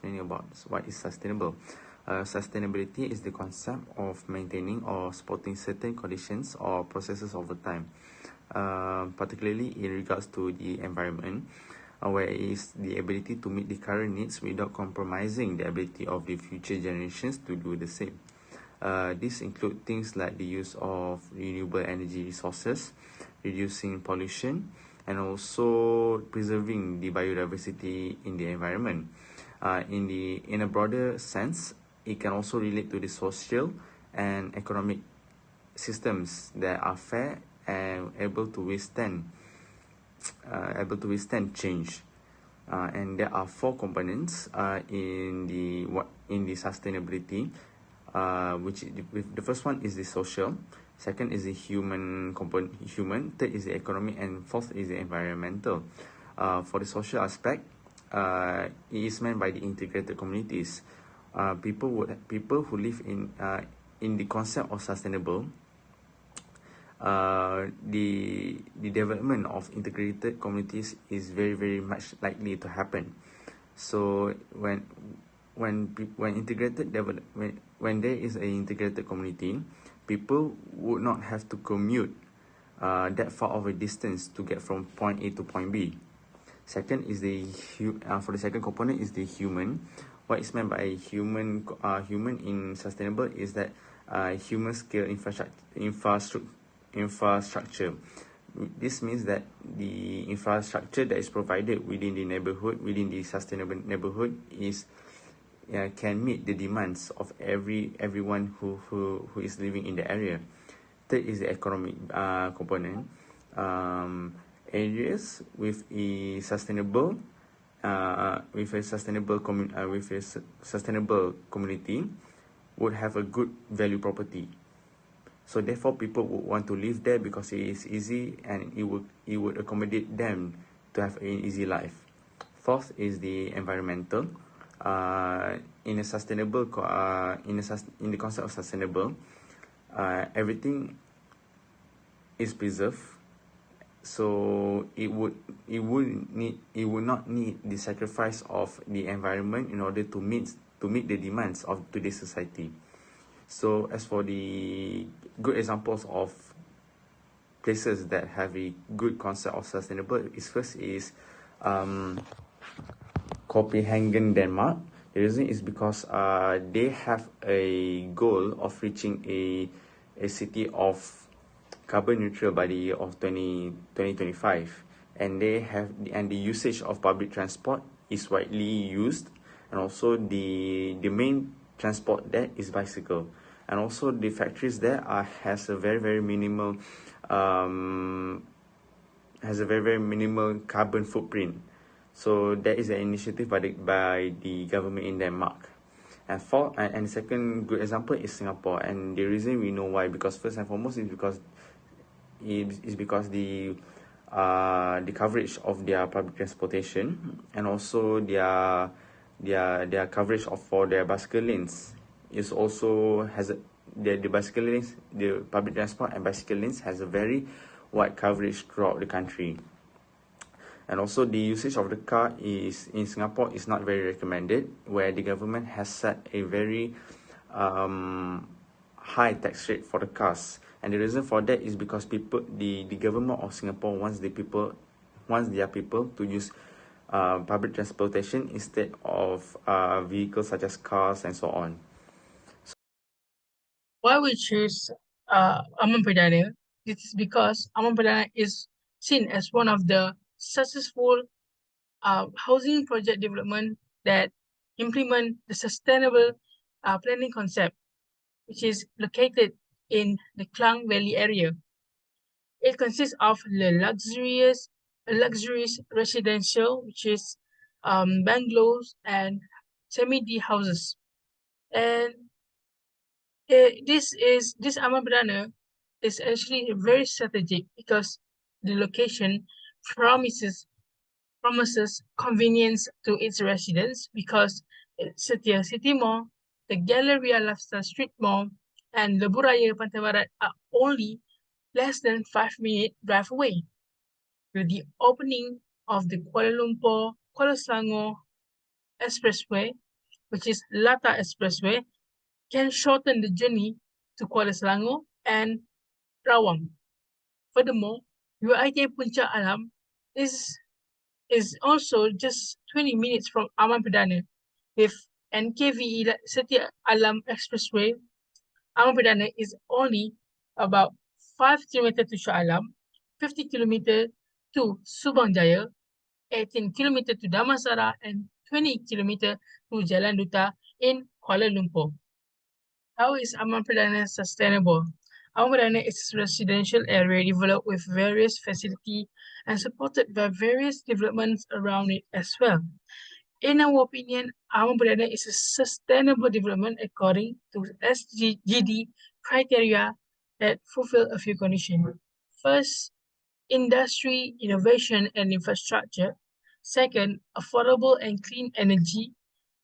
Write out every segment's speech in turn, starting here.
explaining about what is sustainable. Sustainability is the concept of maintaining or supporting certain conditions or processes over time, particularly in regards to the environment, where it is the ability to meet the current needs without compromising the ability of the future generations to do the same. This include things like the use of renewable energy resources, reducing pollution, and also preserving the biodiversity in the environment. In a broader sense, it can also relate to the social and economic systems that are fair and able to withstand change. And there are four components in the sustainability, which the first one is the social, second is the human component, third is the economic, and fourth is the environmental. For the social aspect, it is meant by the integrated communities. People who live in the concept of sustainable, the development of integrated communities is very, very much likely to happen. So when there is an integrated community, people would not have to commute that far of a distance to get from point A to point B. Second is for the second component is the human. What is meant by human in sustainable is that human scale infrastructure. This means that the infrastructure that is provided within the neighborhood, within the sustainable neighborhood, can meet the demands of everyone who is living in the area. Third is the economic component. Areas with a sustainable community would have a good value property. So therefore, people would want to live there because it is easy and it would accommodate them to have an easy life. Fourth is the environmental. In the concept of sustainable, everything is preserved, so it would not need the sacrifice of the environment in order to meet the demands of today's society. So as for the good examples of places that have a good concept of sustainable, first is Copenhagen, Denmark. The reason is because they have a goal of reaching a city of carbon neutral by the year of 2025, and the usage of public transport is widely used, and also the main transport there is bicycle, and also the factories there has a very, very minimal carbon footprint. So that is an initiative by the government in Denmark. And the second good example is Singapore, and the reason we know why, because first and foremost is because the coverage of their public transportation, and also their coverage for their bicycle lanes is also the public transport and bicycle lanes has a very wide coverage throughout the country. And also the usage of the car in Singapore is not very recommended, where the government has set a very high tax rate for the cars. And the reason for that is because the government of Singapore wants their people to use public transportation instead of vehicles such as cars and so on. Why we choose Aman Perdana? This is because Aman Perdana is seen as one of the successful housing project development that implement the sustainable planning concept, which is located in the Klang Valley area. It consists of the luxurious residential, which is bungalows and semi-D houses. And this Aman Perdana is actually very strategic because the location promises convenience to its residents, because Setia City Mall, the Galleria Lifestyle Street Mall, and the Buraya Pantai Barat are only less than 5-minute drive away. With the opening of the Kuala Lumpur-Kuala Selangor Expressway, which is Lata Expressway, can shorten the journey to Kuala Selangor and Rawang. Furthermore, UIT Puncak Alam is is also just 20 minutes from Aman Perdana. With NKVE Setia Alam Expressway, Aman Perdana is only about 5 km to Shah Alam, 50 km to Subang Jaya, 18 km to Damansara, and 20 km to Jalan Duta in Kuala Lumpur. How is Aman Perdana sustainable? Aman Perdana is a residential area developed with various facilities and supported by various developments around it as well. In our opinion, Aman Perdana is a sustainable development according to SGD criteria that fulfill a few conditions. First, industry, innovation, and infrastructure. Second, affordable and clean energy.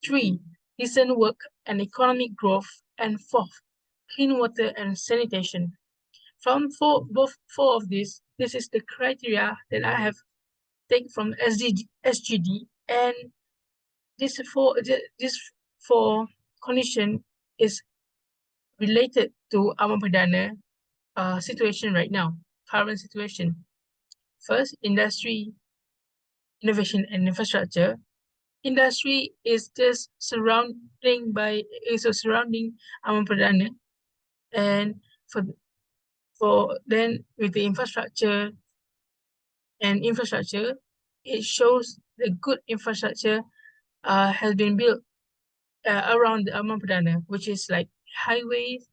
Three, decent work and economic growth. And fourth, clean water and sanitation. From both four of these, this is the criteria that I have taken from SGD, and this four condition is related to Aman Perdana situation right now, current situation. First, industry, innovation, and infrastructure. Industry is just surrounding Aman Perdana, and for then with the infrastructure, it shows the good infrastructure has been built around the Aman Perdana, which is like highways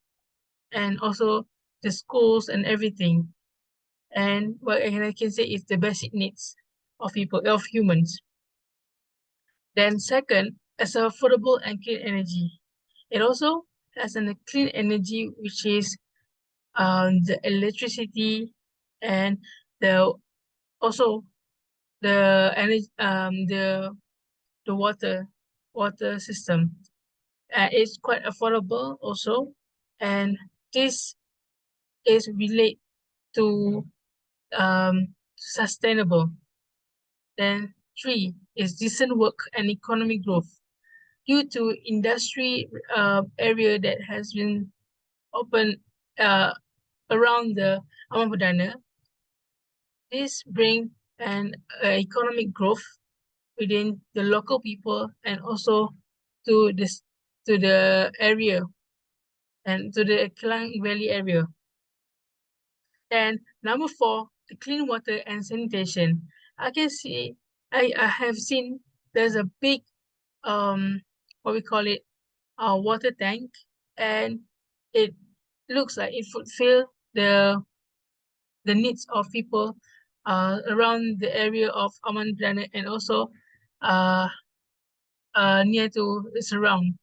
and also the schools and everything. And what I can say is the basic needs of humans. Then second, as affordable and clean energy. It also has a clean energy, which is the electricity and the also the energy the water system. It's quite affordable also, and this is relate to sustainable. Then three is decent work and economic growth. Due to industry area that has been open uh, around the Aman Perdana, this bring an economic growth within the local people and also to this to the area and to the Klang Valley area. And number four, the clean water and sanitation. I can see I have seen there's a big what we call it water tank, and it looks like it fulfill the needs of people around the area of Aman Perdana and also uh, near to surrounding.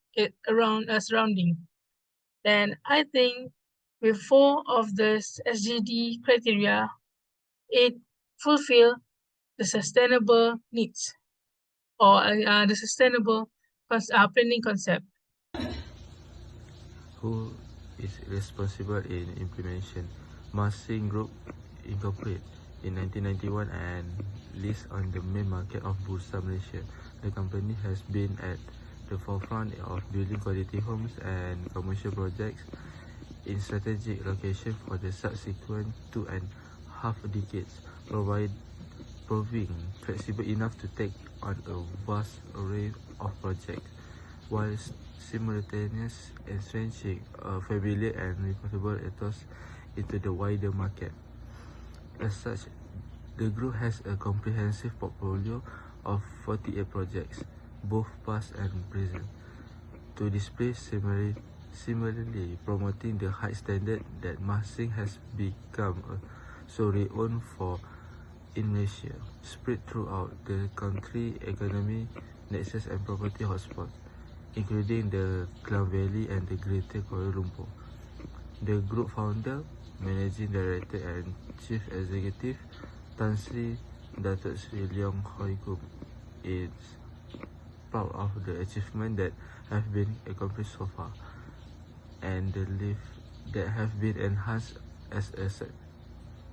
Then I think with four of the SGD criteria, it fulfill the sustainable needs or the sustainable planning concept. Who is responsible in implementation? Masing Group Incorporated in 1991 and listed on the main market of Bursa Malaysia. The company has been at the forefront of building quality homes and commercial projects in strategic locations for the subsequent 2.5 decades, proving flexible enough to take on a vast array of projects, while simultaneously entrenching a familiar and repeatable ethos into the wider market. As such, the group has a comprehensive portfolio of 48 projects, both past and present, to display similarly promoting the high standard that Masing has become a so renowned for in Malaysia, spread throughout the country economy nexus and property hotspots, including the Klang Valley and the Greater Kuala Lumpur. The group founder, managing director and chief executive, Tan Sri Datuk Sri Leong Hoi Kum, is proud of the achievement that have been accomplished so far, and the life that have been enhanced as a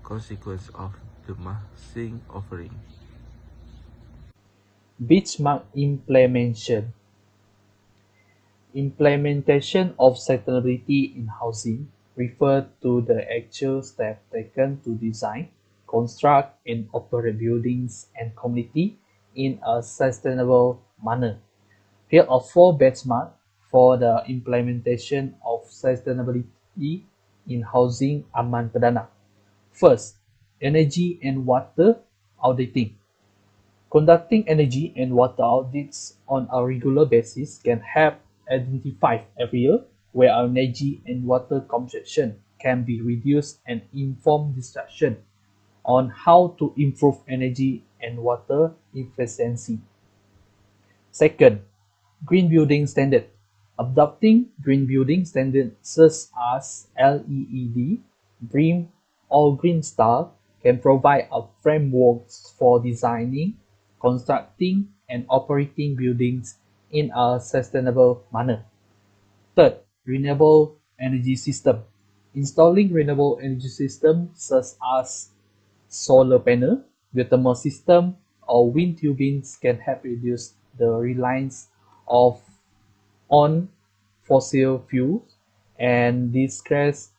consequence of the Masing offering. Benchmark implementation. Implementation of sustainability in housing refers to the actual steps taken to design, construct, and operate buildings and community in a sustainable manner. Here are four benchmarks for the implementation of sustainability in housing Aman Perdana. First, energy and water auditing. Conducting energy and water audits on a regular basis can help identify areas where our energy and water consumption can be reduced and inform discussion on how to improve energy and water efficiency. Second, green building standard. Adopting green building standards such as LEED, BREEAM, or Green Star can provide a framework for designing, constructing, and operating buildings in a sustainable manner. Third, renewable energy system. Installing renewable energy systems such as solar panel, geothermal system, or wind turbines can help reduce the reliance of on fossil fuels and decrease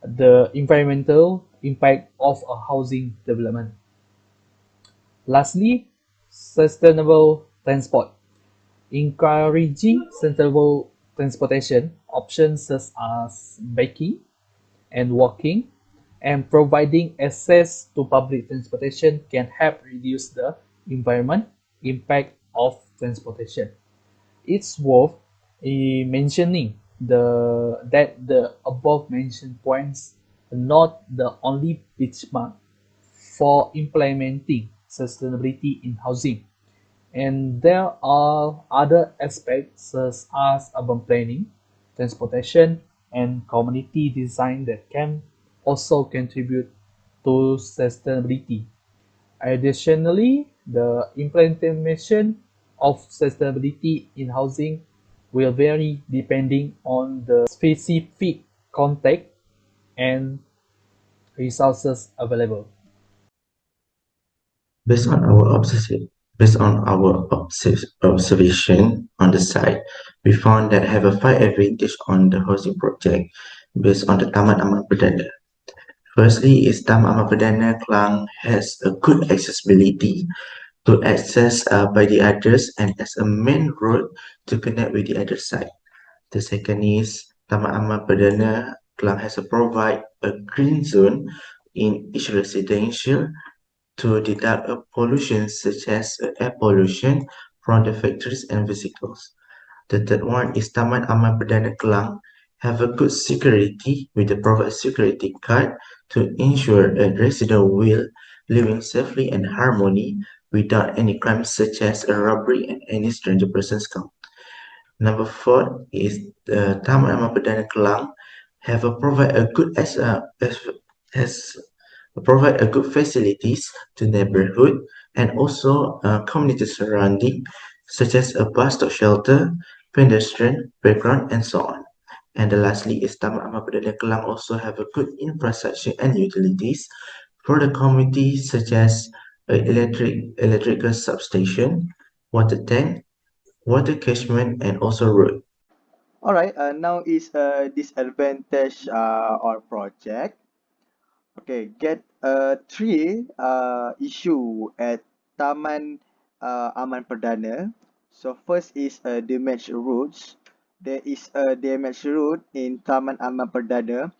the environmental impact of a housing development. Lastly, sustainable transport. Encouraging sustainable transportation options such as biking and walking and providing access to public transportation can help reduce the environment impact of transportation. It's worth mentioning that the above mentioned points are not the only benchmark for implementing sustainability in housing, and there are other aspects such as urban planning, transportation, and community design that can also contribute to sustainability. Additionally, the implementation of sustainability in housing will vary depending on the specific context and resources available. Based on our observation on the site, we found that have a five advantage on the housing project based on the Taman Aman Perdana. Firstly, is Taman Aman Perdana Klang has a good accessibility to access by the others and as a main road to connect with the other side. The second is Taman Aman Perdana Klang has a provide a green zone in each residential to deduct pollution such as air pollution from the factories and vehicles. The third one is Taman Aman Perdana Klang have a good security with the provide security card to ensure a resident will living safely and harmony without any crimes such as a robbery and any stranger persons come. Number four is the Taman Aman Perdana Klang have a provide a good as provide a good facilities to neighborhood and also community surrounding such as a bus stop shelter, pedestrian, playground, and so on. And the lastly is Taman Aman Perdana Klang also have a good infrastructure and utilities for the community such as electrical substation, water tank, water catchment, and also road. All right, now is a disadvantage or project. Okay, get three issue at Taman Aman Perdana. So first is damaged roads. There is a damaged road in Taman Aman Perdana,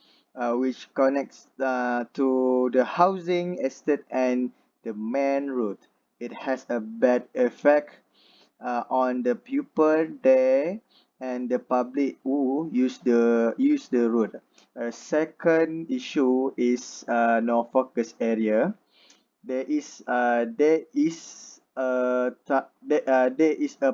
which connects to the housing estate and the main road. It has a bad effect on the people there and the public who use the road. Second issue is no focus area. There is a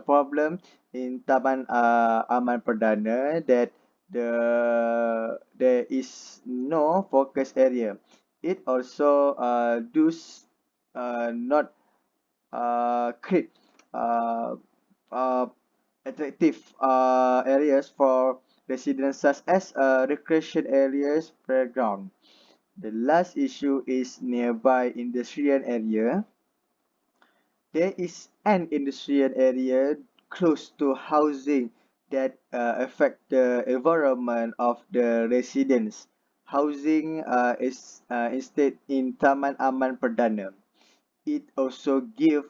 problem in Taman Aman Perdana that there is no focus area. It also does not create uh, uh, attractive areas for residents such as recreation areas, playground. The last issue is nearby industrial area. There is an industrial area close to housing that affect the environment of the residents. Housing is instead in Taman Aman Perdana. It also give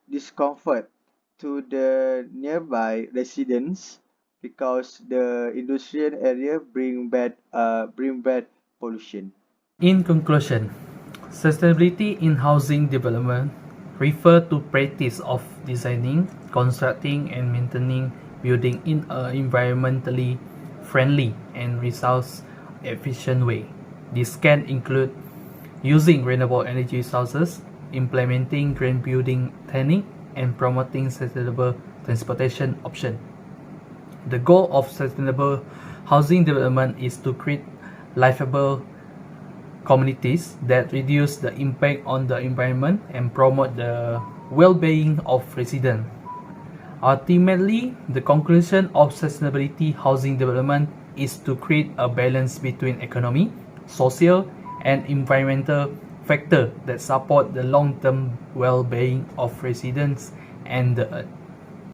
discomfort to the nearby residents because the industrial area bring bad pollution. In conclusion, sustainability in housing development refer to practice of designing, constructing and maintaining building in an environmentally friendly and resource efficient way. This can include using renewable energy sources, implementing green building technique, and promoting sustainable transportation options. The goal of sustainable housing development is to create livable communities that reduce the impact on the environment and promote the well-being of residents. Ultimately, the conclusion of sustainability housing development is to create a balance between economy, social, and environmental factors that support the long-term well-being of residents and the earth.